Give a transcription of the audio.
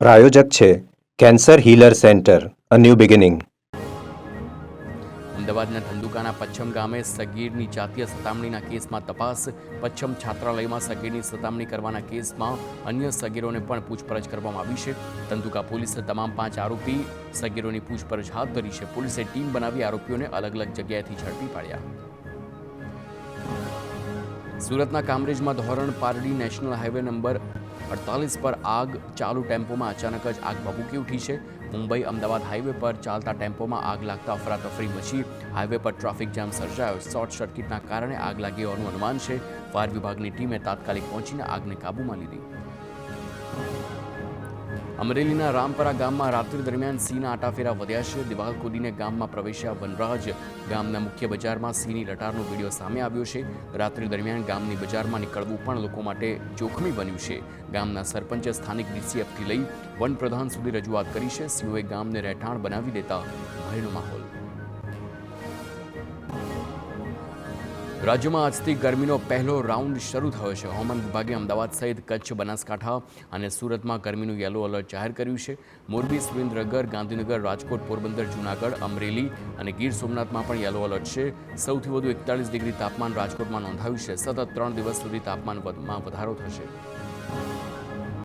પ્રાયોજક છે cancer healer centre, a new beginning. અમદાવાદના ધંધુકાના પચ્છમ ગામે સગીરની જાતીય સતામણીના કેસમાં તપાસ. પચ્છમ છાત્રાલયમાં સગીરની સતામણી કરવાના કેસમાં અન્ય સગીરોને પણ પૂછપરછ કરવામાં આવી છે. ધંધુકા પોલીસે તમામ 5 આરોપી સગીરોની પૂછપરછ હાથ ધરી છે. પોલીસે ટીમ બનાવી આરોપીઓને અલગ અલગ જગ્યાએથી ઝડપી પાડ્યા. સુરતના કામરેજમાં ધોરણ પારડી નેશનલ હાઈવે નંબર 48 પર આગ. ચાલુ ટેમ્પોમાં અચાનક જ આગ ભભૂકી ઉઠી છે. મુંબઈ અમદાવાદ હાઈવે પર ચાલતા ટેમ્પોમાં આગ લાગતા અફરાતફરી મચી. હાઈવે પર ટ્રાફિક જામ સર્જાયો. શોર્ટ સર્કિટના કારણે આગ લાગી હોવાનું અનુમાન છે. ફાયર વિભાગની ટીમે તાત્કાલિક પહોંચીને આગને કાબૂમાં લીધી. અમરેલીના રામપરા ગામમાં રાત્રિ દરમિયાન સિંહના આટાફેરા વધ્યા છે. દિવાલ કૂદીને ગામમાં પ્રવેશ્યા વનરાજ. ગામના મુખ્ય બજારમાં સિંહની લટારનો વિડીયો સામે આવ્યો છે. રાત્રિ દરમિયાન ગામની બજારમાં નીકળવું પણ લોકો માટે જોખમી બન્યું છે. ગામના સરપંચે સ્થાનિક ડીસીએફથી લઈ વન પ્રધાન સુધી રજૂઆત કરી છે. સિંહોએ ગામને રહેઠાણ બનાવી દેતા ભયનો માહોલ. રાજ્યમાં આજથી ગરમીનો પહેલો રાઉન્ડ શરૂ થયો છે. હવામાન વિભાગે અમદાવાદ સહિત કચ્છ, બનાસકાંઠા અને સુરતમાં ગરમીનું યલો એલર્ટ જાહેર કર્યું છે. મોરબી, સુરેન્દ્રનગર, ગાંધીનગર, રાજકોટ, પોરબંદર, જૂનાગઢ, અમરેલી અને ગીર સોમનાથમાં પણ યલો એલર્ટ છે. સૌથી વધુ 41 ડિગ્રી તાપમાન રાજકોટમાં નોંધાયું છે. સતત 3 દિવસ સુધી તાપમાનમાં વધારો થશે.